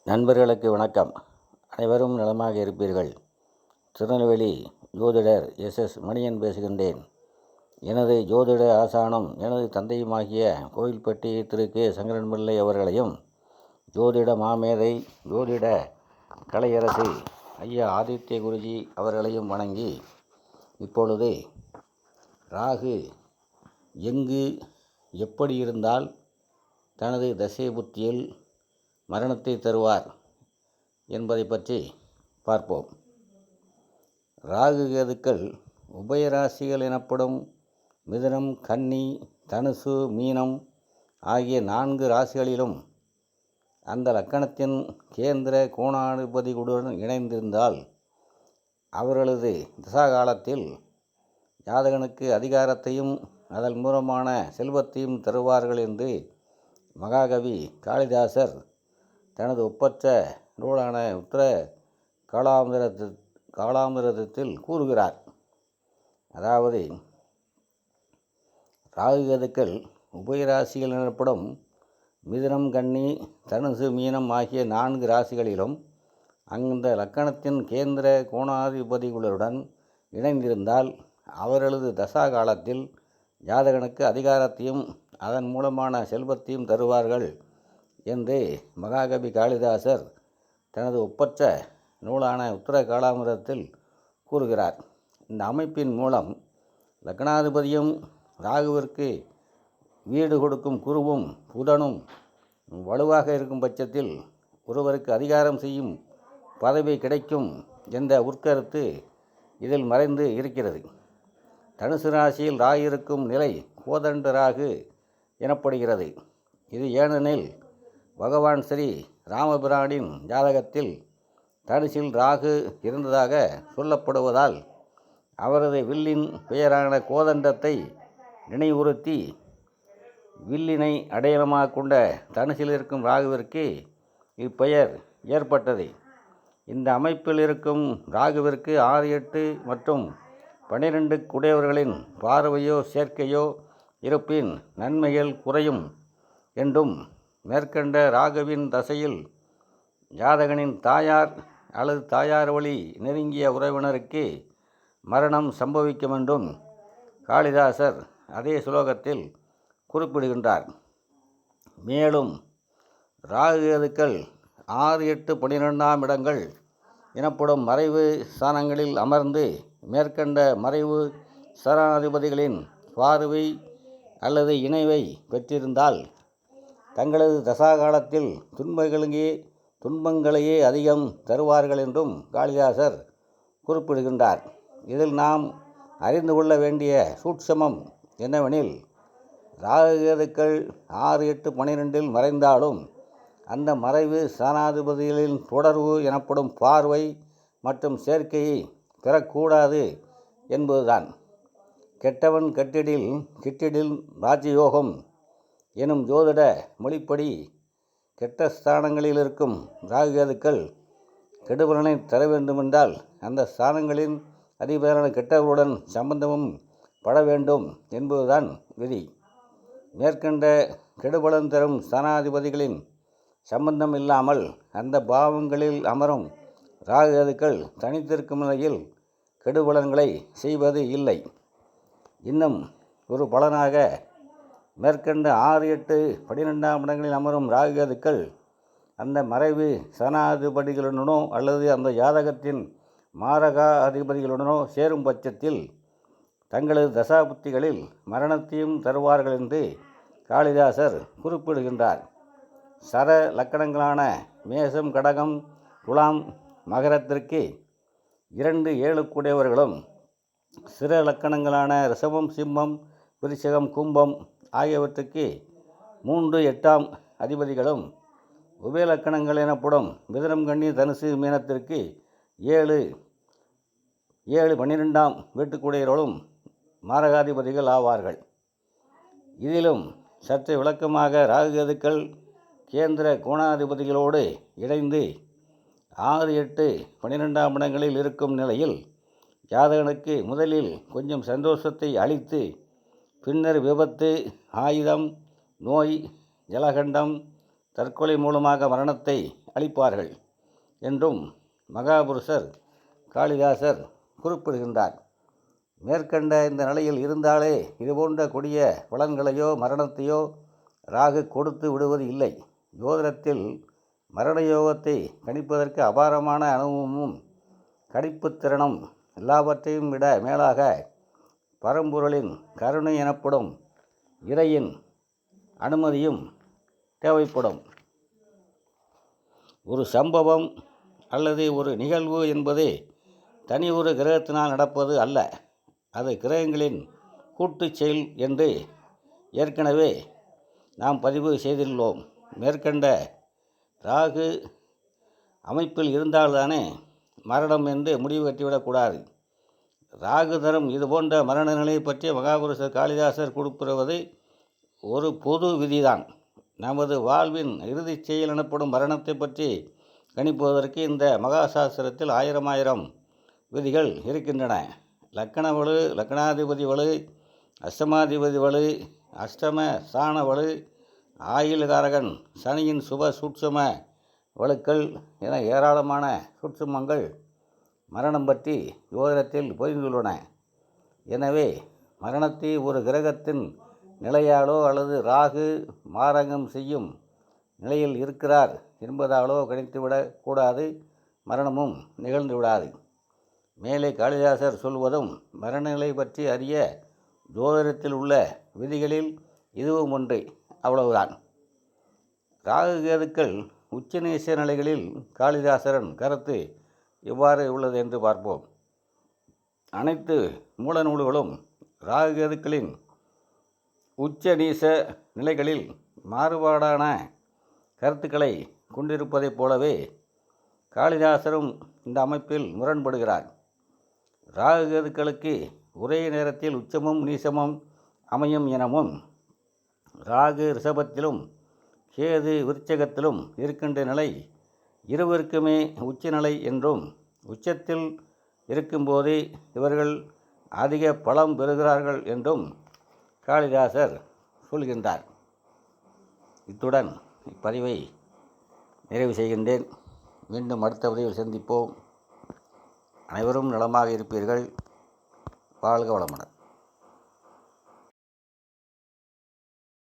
நண்பர்களுக்கு வணக்கம். அனைவரும் நலமாக இருப்பீர்கள். திருநெல்வேலி ஜோதிடர் எஸ் மணியன் பேசுகின்றேன். எனது ஜோதிட ஆசானும் எனது தந்தையுமாகிய கோவில்பட்டி திரு கே சங்கரன்பிள்ளை அவர்களையும், ஜோதிட மாமேதை ஜோதிட கலையரசு ஐயா ஆதித்ய குருஜி அவர்களையும் வணங்கி, இப்பொழுது ராகு எங்கு எப்படி இருந்தால் தனது தசை புத்தியில் மரணத்தை தருவார் என்பதை பற்றி பார்ப்போம். ராகு கேதுக்கள் உபயராசிகள் எனப்படும் மிதுனம், கன்னி, தனுசு, மீனம் ஆகிய 4 ராசிகளிலும் அந்த லக்கணத்தின் கேந்திர கோணாதிபதிகளுடன் இணைந்திருந்தால் அவர்களது தசாகாலத்தில் ஜாதகனுக்கு அதிகாரத்தையும் அதன் மூலமான செல்வத்தையும் தருவார்கள் என்று மகாகவி காளிதாசர் தனது ஒப்பற்ற நூலான உத்தர காலாமிரதத்தில் கூறுகிறார். அதாவது, ராகுகேதுக்கள் உபயராசிகள் எனப்படும் மிதுனம், கன்னி, தனுசு, மீனம் ஆகிய 4 ராசிகளிலும் அந்த லக்கணத்தின் கேந்திர கோணாதிபதிகளுடன் இணைந்திருந்தால் அவர்களது தசா காலத்தில் ஜாதகனுக்கு அதிகாரத்தையும் அதன் மூலமான செல்வத்தையும் தருவார்கள் என்று மகாகவி காளிதாசர் தனது ஒப்பற்ற நூலான உத்தர காலாமிரதத்தில் கூறுகிறார். இந்த அமைப்பின் மூலம் லக்னாதிபதியும் ராகுவிற்கு வீடு கொடுக்கும் குருவும் புதனும் வலுவாக இருக்கும் பட்சத்தில் ஒருவருக்கு அதிகாரம் செய்யும் பதவி கிடைக்கும் என்ற உட்கருத்து இதில் மறைந்து இருக்கிறது. தனுசு ராசியில் ராகு இருக்கும் நிலை கோதண்ட ராகு எனப்படுகிறது. இது ஏனெனில் பகவான் ஸ்ரீ ராமபிரானின் ஜாதகத்தில் தனுசில் ராகு இருந்ததாக சொல்லப்படுவதால் அவரது வில்லின் பெயரான கோதண்டத்தை நினைவுறுத்தி வில்லினை அடையாளமாக கொண்ட தனுசில் இருக்கும் ராகுவிற்கு இப்பெயர் ஏற்பட்டது. இந்த அமைப்பில் இருக்கும் ராகுவிற்கு 6, 8 மற்றும் 12 குடையவர்களின் பார்வையோ சேர்க்கையோ இருப்பின் நன்மைகள் குறையும் என்றும், மேற்கண்ட ராகுவின் தசையில் ஜாதகனின் தாயார் அல்லது தாயார் வழி நெருங்கிய உறவினருக்கு மரணம் சம்பவிக்கும் என்றும் காளிதாசர் அதே சுலோகத்தில் குறிப்பிடுகின்றார். மேலும் ராகுகேதுக்கள் 6, 8, 12ஆம் இடங்கள் எனப்படும் மறைவு ஸ்தானங்களில் அமர்ந்து மேற்கண்ட மறைவு ஸ்தானாதிபதிகளின் பார்வை அல்லது இணைவை பெற்றிருந்தால் தங்களது தசாகாலத்தில் துன்பங்களையே அதிகம் தருவார்கள் என்றும் காளிதாசர் குறிப்பிடுகின்றார். இதில் நாம் அறிந்து கொள்ள வேண்டிய சூட்சமம் என்னவெனில், ராகுகேதுக்கள் 6, 8, 12இல் மறைந்தாலும் அந்த மறைவு ஸ்தானாதிபதிகளின் தொடர்பு எனப்படும் பார்வை மற்றும் சேர்க்கையை பெறக்கூடாது என்பதுதான். கெட்டவன் கிட்டிடில் ராஜயோகம் எனும் ஜோதிட மொழிப்படி கெட்ட ஸ்தானங்களில் இருக்கும் ராகுகேதுக்கள் கெடுபலனை தர வேண்டுமென்றால் அந்த ஸ்தானங்களின் அதிபரான கெட்டவர்களுடன் சம்பந்தமும் பட வேண்டும் என்பதுதான் விதி. மேற்கண்ட கெடுபலன் தரும் ஸ்தானாதிபதிகளின் சம்பந்தம் இல்லாமல் அந்த பாவங்களில் அமரும் ராகுகேதுக்கள் தனித்திருக்கும் நிலையில் கெடுபலன்களை செய்வது இல்லை. இன்னும் ஒரு பலனாக, மேற்கண்ட 6, 8, 12ஆம் இடங்களில் அமரும் ராகுகேதுக்கள் அந்த மறைவு சனாதிபதிகளுடனோ அல்லது அந்த ஜாதகத்தின் மாரகா அதிபதிகளுடனோ சேரும் பட்சத்தில் தங்களது தசாபுத்திகளில் மரணத்தையும் தருவார்கள் என்று காளிதாசர் குறிப்பிடுகின்றார். சர லக்கணங்களான மேசம், கடகம், துலாம், மகரத்திற்கு 2, 7 கூடியவர்களும், சிற லக்கணங்களான ரிஷபம், சிம்மம், விருச்சிகம், கும்பம் ஆகியவற்றுக்கு 3, 8ஆம் அதிபதிகளும், உபயலக்கணங்கள் எனப்படும் மிதுனம், கன்னி, தனுசு, மீனத்திற்கு 7, 12ஆம் வீட்டுக்குடையவர்களும் மாரகாதிபதிகள் ஆவார்கள். இதிலும் சற்று விளக்கமாக, ராகுகேதுக்கள் கேந்திர கோணாதிபதிகளோடு இணைந்து 6, 8, 12ஆம் இடங்களில் இருக்கும் நிலையில் ஜாதகனுக்கு முதலில் கொஞ்சம் சந்தோஷத்தை அளித்து பின்னர் விபத்து, ஆயுதம், நோய், ஜலகண்டம், தற்கொலை மூலமாக மரணத்தை அளிப்பார்கள் என்றும் மகாபுருஷர் காளிதாசர் குறிப்பிடுகின்றார். மேற்கண்ட இந்த நிலையில் இருந்தாலே இதுபோன்ற கொடிய பலன்களையோ மரணத்தையோ ராகு கொடுத்து விடுவது இல்லை. ஜோதிடத்தில் மரண யோகத்தை கணிப்பதற்கு அபாரமான அனுபவமும் கணிப்புத் திறனும் எல்லாவற்றையும் விட மேலாக பரம்பொருளின் கருணை எனப்படும் இறையின் அனுமதியும் தேவைப்படும். ஒரு சம்பவம் அல்லது ஒரு நிகழ்வு என்பது தனி ஒரு கிரகத்தினால் நடப்பது அல்ல. அது கிரகங்களின் கூட்டுச் செயல் என்று ஏற்கனவே நாம் பதிவு செய்துள்ளோம். மேற்கண்ட ராகு அமைப்பில் இருந்தால்தானே மரணம் என்று முடிவு கட்டிவிடக்கூடாது. ராகு தரும் இதுபோன்ற மரண நிலையை பற்றி மகாபுருஷர் காளிதாசர் குறிப்பிடுவது ஒரு பொது விதிதான். நமது வாழ்வின் இறுதிச் செயல் எனப்படும் மரணத்தை பற்றி கணிப்பதற்கு இந்த மகாசாஸ்திரத்தில் ஆயிரம் விதிகள் இருக்கின்றன. லக்கண வலு, லக்கணாதிபதி வலு, அஷ்டமாதிபதி வலு, அஷ்டம ஸ்தான வலு, ஆயுள்காரகன் சனியின் சுப சூட்சும வலுக்கள் என ஏராளமான சூட்சுமங்கள் மரணம் பற்றி ஜோதிடத்தில் பொதிந்துள்ளன. எனவே மரணத்தை ஒரு கிரகத்தின் நிலையாலோ அல்லது ராகு மாரகம் செய்யும் நிலையில் இருக்கிறார் என்பதாலோ கணித்துவிடக் கூடாது. மரணமும் நிகழ்ந்து விடாது. மேலே காளிதாசர் சொல்வதும் மரணநிலை பற்றி அறிய ஜோதிடத்தில் உள்ள விதிகளில் இதுவும் ஒன்று, அவ்வளவுதான். ராகு கேதுக்கள் உச்சநீச நிலைகளில் காளிதாசரன் கருத்து எவ்வாறு உள்ளது என்று பார்ப்போம். அனைத்து மூல நூல்களும் ராகு கேதுக்களின் உச்சநீச நிலைகளில் மாறுபாடான கருத்துக்களை கொண்டிருப்பதைப் போலவே காளிதாசரும் இந்த அமைப்பில் முரண்படுகிறார். ராகு கேதுக்களுக்கு ஒரே நேரத்தில் உச்சமும் நீசமும் அமையும் எனவும், ராகு ரிஷபத்திலும் கேது விருச்சகத்திலும் இருக்கின்ற நிலை இருவருக்குமே உச்சநிலை என்றும், உச்சத்தில் இருக்கும்போதே இவர்கள் அதிக பலம் பெறுகிறார்கள் என்றும் காளிதாசர் சொல்கின்றார். இத்துடன் இப்பதிவை நிறைவு செய்கின்றேன். மீண்டும் அடுத்த பதிவில் சந்திப்போம். அனைவரும் நலமாக இருப்பீர்கள். வாழ்க வளமுடன்.